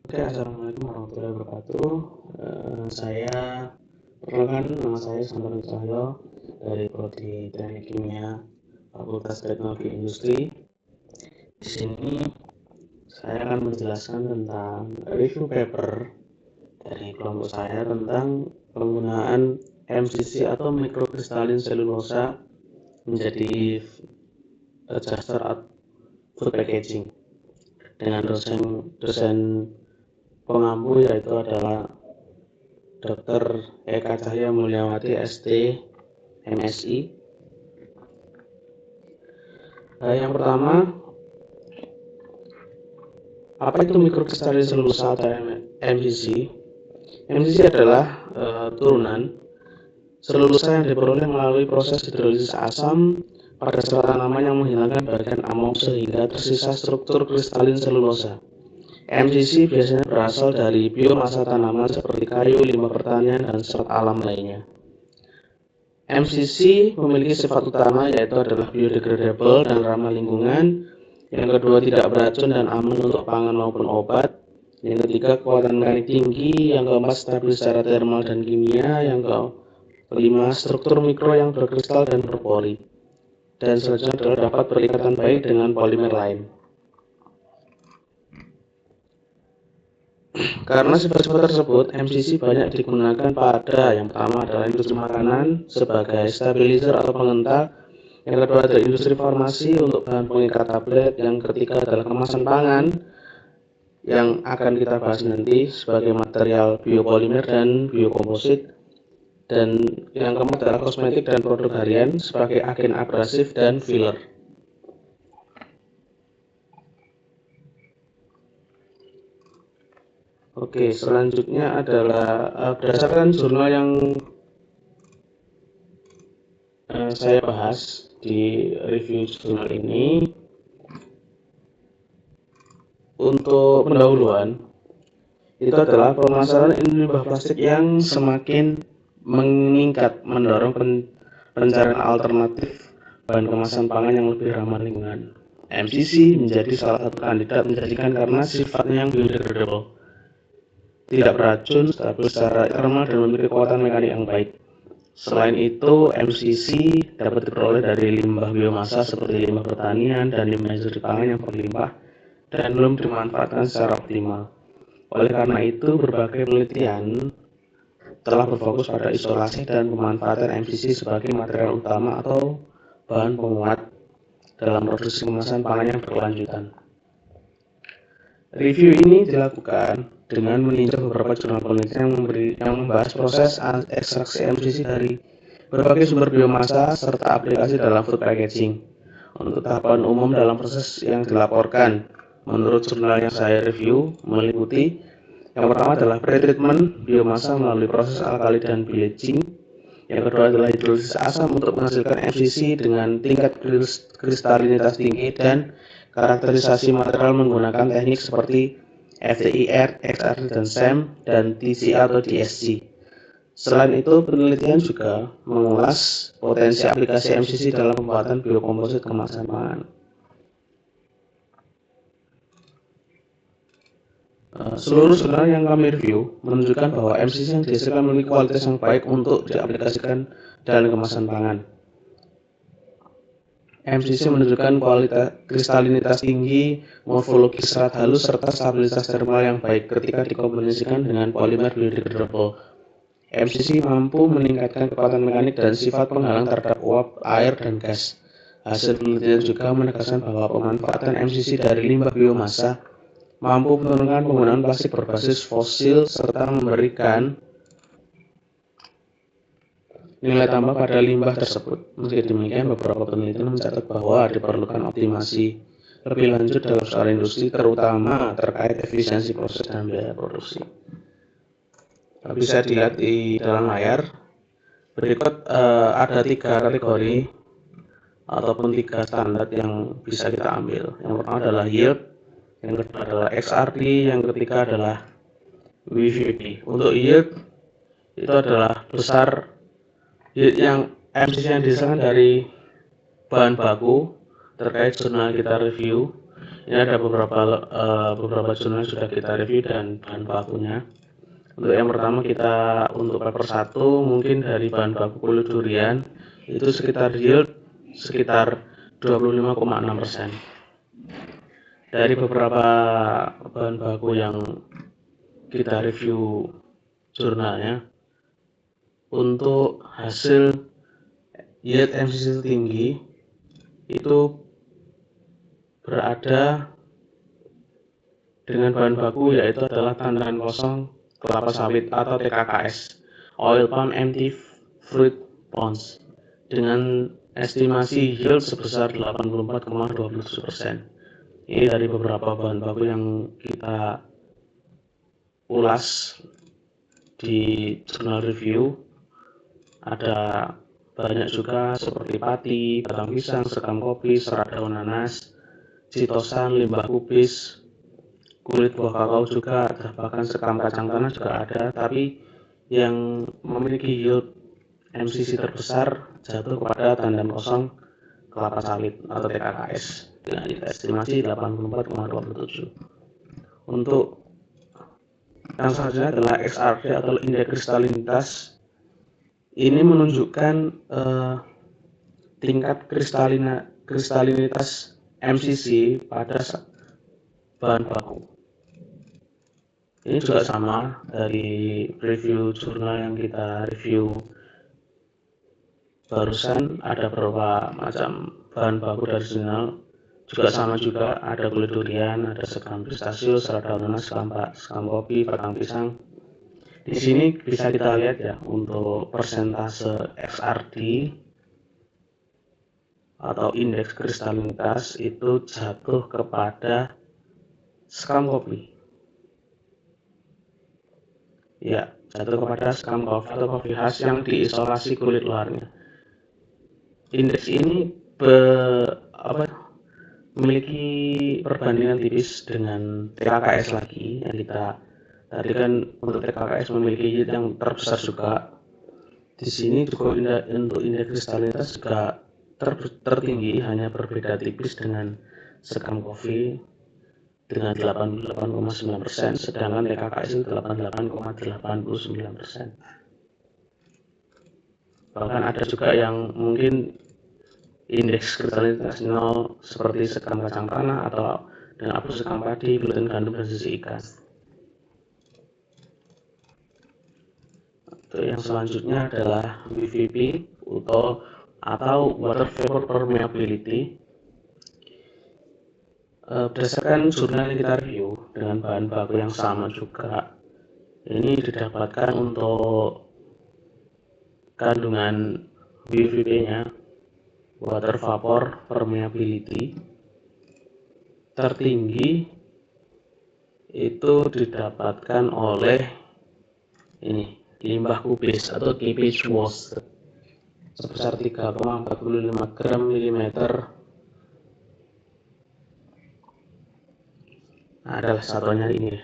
Oke, assalamualaikum warahmatullahi wabarakatuh. Saya perkenalkan, nama saya Santoro Cahyo dari Prodi Teknik Kimia Fakultas Teknologi Industri. Di sini saya akan menjelaskan tentang review paper dari kelompok saya tentang penggunaan MCC atau mikrokristalin selulosa menjadi adjuster food packaging dengan dosen pengampu yaitu adalah Dr. Eka Cahya Mulyawati ST MSI. Yang pertama, apa itu mikrokristalin selulosa atau MCC? MCC adalah turunan selulosa yang diperoleh melalui proses hidrolisis asam pada serat tanaman yang menghilangkan bagian among sehingga tersisa struktur kristalin selulosa. MCC biasanya berasal dari biomasa tanaman seperti kayu, limbah pertanian, dan serat alam lainnya. MCC memiliki sifat utama yaitu adalah biodegradable dan ramah lingkungan. Yang kedua, tidak beracun dan aman untuk pangan maupun obat. Yang ketiga, kekuatan mekanik tinggi. Yang keempat, stabil secara termal dan kimia. Yang kelima, struktur mikro yang berkristal dan berpori. Dan selanjutnya adalah dapat berikatan baik dengan polimer lain. Karena sifat-sifat tersebut, MCC banyak digunakan pada yang pertama adalah industri makanan sebagai stabilizer atau pengental. Yang kedua adalah industri farmasi untuk bahan pengikat tablet. Yang ketiga adalah kemasan pangan yang akan kita bahas nanti sebagai material biopolimer dan biokomposit. Dan yang keempat adalah kosmetik dan produk harian sebagai agen abrasif dan filler. Oke, selanjutnya adalah berdasarkan jurnal yang saya bahas di review jurnal ini. Untuk pendahuluan, itu adalah permasalahan limbah plastik yang semakin meningkat, mendorong pencarian alternatif bahan kemasan pangan yang lebih ramah lingkungan. MCC menjadi salah satu kandidat menjadikan karena sifatnya yang biodegradable, tidak beracun, stabil secara thermal, dan memiliki kekuatan mekanik yang baik. Selain itu, MCC dapat diperoleh dari limbah biomasa seperti limbah pertanian dan limbah industri pangan yang berlimpah dan belum dimanfaatkan secara optimal. Oleh karena itu, berbagai penelitian telah berfokus pada isolasi dan pemanfaatan MCC sebagai material utama atau bahan penguat dalam produksi kemasan pangan yang berkelanjutan. Review ini dilakukan dengan meninjau beberapa jurnal penelitian yang membahas proses ekstraksi MCC dari berbagai sumber biomasa serta aplikasi dalam food packaging. Untuk tahapan umum dalam proses yang dilaporkan, menurut jurnal yang saya review, meliputi yang pertama adalah pretreatment biomasa melalui proses alkali dan bleaching. Yang kedua adalah hidrolisis asam untuk menghasilkan MCC dengan tingkat kristalinitas tinggi dan karakterisasi material menggunakan teknik seperti FTIR, XRD, dan SEM, dan TC atau DSC. Selain itu, penelitian juga mengulas potensi aplikasi MCC dalam pembuatan biokomposit kemasan pangan. Seluruh jurnal yang kami review menunjukkan bahwa MCC yang dihasilkan memiliki kualitas yang baik untuk diaplikasikan dalam kemasan pangan. MCC menunjukkan kualitas kristalinitas tinggi, morfologi serat halus, serta stabilitas termal yang baik ketika dikombinasikan dengan polimer biodegradable. MCC mampu meningkatkan kekuatan mekanik dan sifat penghalang terhadap uap, air, dan gas. Hasil penelitian juga menegaskan bahwa pemanfaatan MCC dari limbah biomasa mampu menurunkan penggunaan plastik berbasis fosil serta memberikan nilai tambah pada limbah tersebut. Meski demikian, beberapa penelitian mencatat bahwa diperlukan optimasi lebih lanjut dalam skala industri, terutama terkait efisiensi proses dan biaya produksi. Bisa dilihat di dalam layar. Berikut ada 3 kategori ataupun 3 standar yang bisa kita ambil. Yang pertama adalah yield, yang kedua adalah XRD, yang ketiga adalah WVP. Untuk yield itu adalah besar yang MCC yang dihasilkan dari bahan baku terkait jurnal kita review Ini ada beberapa jurnal yang sudah kita review dan bahan bakunya. Untuk yang pertama untuk paper 1 mungkin dari bahan baku kulit durian itu sekitar yield sekitar 25,6%. Dari beberapa bahan baku yang kita review jurnalnya, untuk hasil yield MCC tinggi itu berada dengan bahan baku yaitu adalah tandan kosong kelapa sawit atau TKKS, oil palm empty fruit ponds, dengan estimasi yield sebesar 84,27%. Ini dari beberapa bahan baku yang kita ulas di jurnal review. Ada banyak juga seperti pati, batang pisang, sekam kopi, serat daun nanas, citosan, limbah kubis, kulit buah kakao juga ada, bahkan sekam kacang tanah juga ada. Tapi yang memiliki yield MCC terbesar jatuh kepada tandan kosong kelapa sawit atau TKKS dengan estimasi 84,27. Untuk yang selanjutnya adalah XRD atau indeks kristalinitas. Ini menunjukkan tingkat kristalinitas MCC pada bahan baku. Ini juga sama dari review jurnal yang kita review barusan. Ada beberapa macam bahan baku dari jurnal juga sama juga, ada kulit durian, ada sekam pistasium, serat daun nanas, sekam kopi, batang pisang. Di sini bisa kita lihat ya, untuk persentase XRD atau indeks kristalinitas itu jatuh kepada sekam kopi. Ya, jatuh kepada sekam kopi atau kopi khas yang diisolasi kulit luarnya. Indeks ini memiliki perbandingan tipis dengan TKKS lagi yang kita tadi kan. Untuk TKKS memiliki yield yang terbesar juga. Di sini juga untuk indeks kristalinitas juga tertinggi, hanya berbeda tipis dengan sekam kopi dengan 88,9%, sedangkan TKKS itu 88,89%. Bahkan ada juga yang mungkin indeks kristalinitas 0 seperti sekam kacang tanah atau dengan apel sekam padi, gluten gandum, dan sisi ikan. Yang selanjutnya adalah WVP atau water vapor permeability. Berdasarkan jurnal yang kita review dengan bahan baku yang sama juga, ini didapatkan untuk kandungan WVP-nya, water vapor permeability, tertinggi itu didapatkan oleh ini limbah kubis atau cabbage waste sebesar 3,45 gram milimeter. Adalah satuannya ini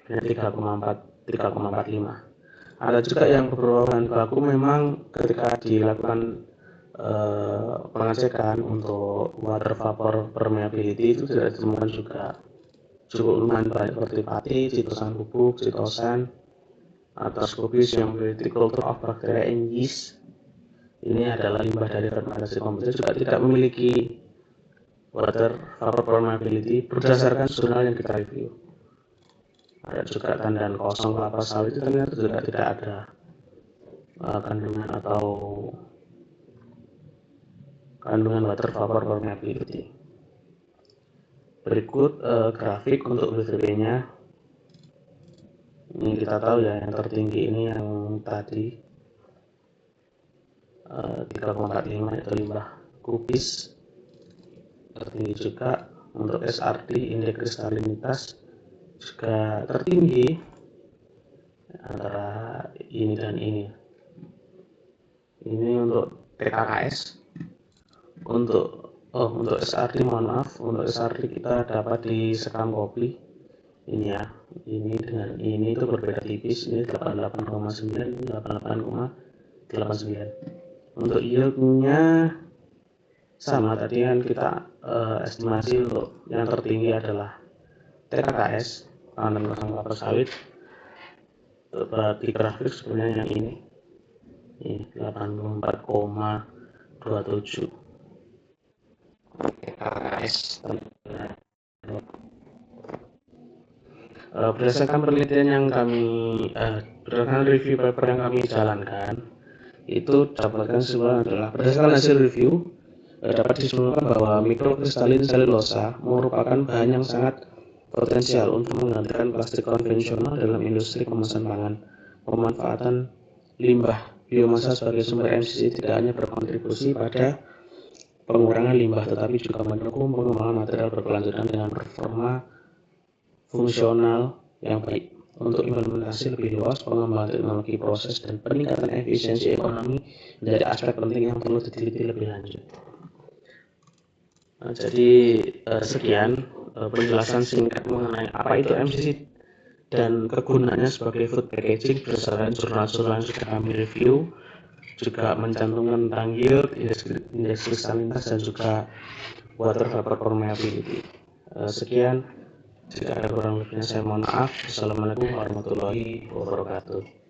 3,45. Ada juga yang beberapa bahan baku memang ketika dilakukan pengecekan untuk water vapor permeability itu tidak ditemukan juga. Cukup lumayan banyak seperti pati, citosan bubuk, citosan, Ascopis yang memiliki culture of bacteria and yeast. Ini adalah limbah dari fermentasi komposit, juga tidak memiliki water vapor permeability berdasarkan jurnal yang kita review. Ada juga tandan kosong kelapa sawit itu ternyata juga tidak ada kandungan water vapor permeability. Berikut grafik untuk WVP-nya. Ini kita tahu ya, yang tertinggi ini yang tadi 3,45 itu limbah kubis. Tertinggi juga untuk SRD, indeks kristalinitas juga tertinggi antara ini dan ini. Ini untuk TKKS. Untuk SRD, mohon maaf, untuk SRD kita dapat di sekam kopi. Ini ya, ini dengan ini itu berbeda tipis. Ini 88,9, ini 88,89. Untuk yieldnya sama tadi kan kita estimasi untuk yang tertinggi adalah TKKS, pangan dan kelapa sawit. Berarti grafik sebenarnya yang ini 84,27 TKKS. Berdasarkan penelitian yang kami berdasarkan review paper yang kami jalankan, itu dapatkan kesimpulan adalah berdasarkan hasil review dapat disimpulkan bahwa mikrokristalin selulosa merupakan bahan yang sangat potensial untuk menggantikan plastik konvensional dalam industri kemasan pangan. Pemanfaatan limbah biomasa sebagai sumber MCC tidak hanya berkontribusi pada pengurangan limbah, tetapi juga mendukung pengembangan material berkelanjutan dengan performa fungsional yang baik. Untuk implementasi lebih luas, pengembangan teknologi proses dan peningkatan efisiensi ekonomi menjadi aspek penting yang perlu diteliti lebih lanjut. Jadi sekian penjelasan singkat mengenai apa itu MCC dan kegunaannya sebagai food packaging berdasarkan jurnal-jurnal yang sudah kami review, juga mencantumkan tentang yield, indeks kristalinitas, dan juga water vapor permeability. Sekian, jika ada kurang lebihnya saya mohon maaf. Assalamualaikum warahmatullahi wabarakatuh.